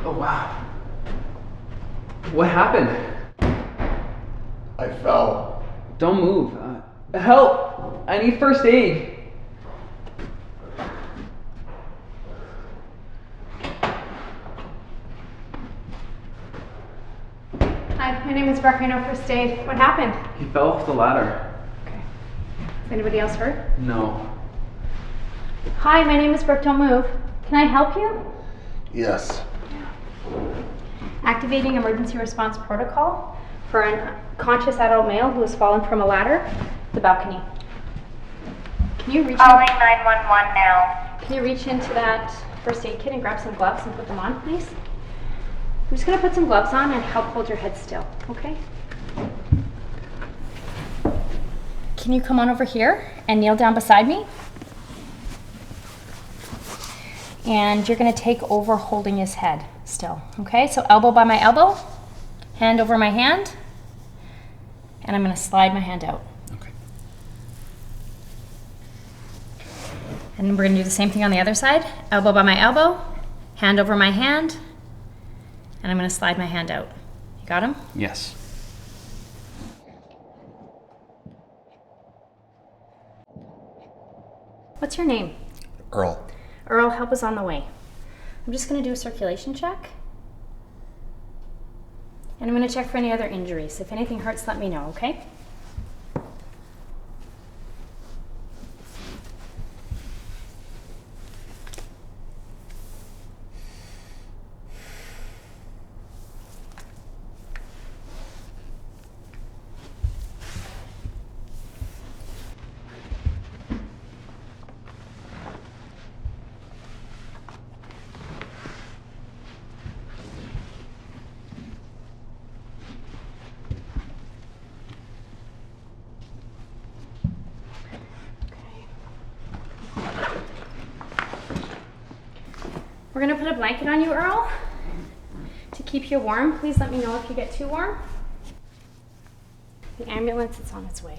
Oh, wow. What happened? I fell. Don't move. Help! I need first aid. Hi, my name is Occupational First Aid. What happened? He fell off the ladder. Okay. Is anybody else hurt? No. Hi, my name is Brooke. Don't move. Can I help you? Yes. Activating emergency response protocol for an unconscious adult male who has fallen from a ladder, the balcony. Can you reach Calling 911 now. Can you reach into that first aid kit and grab some gloves and put them on, please? I'm just gonna put some gloves on and help hold your head still, okay? Can you come on over here and kneel down beside me? And you're gonna take over holding his head still, okay? So elbow by my elbow, hand over my hand, and I'm gonna slide my hand out. Okay. And we're gonna do the same thing on the other side. Elbow by my elbow, hand over my hand, and I'm gonna slide my hand out. You got him? Yes. What's your name? Earl. Earl, help is on the way. I'm just gonna do a circulation check. And I'm gonna check for any other injuries. If anything hurts, let me know, okay? We're gonna put a blanket on you, Earl, to keep you warm. Please let me know if you get too warm. The ambulance is on its way.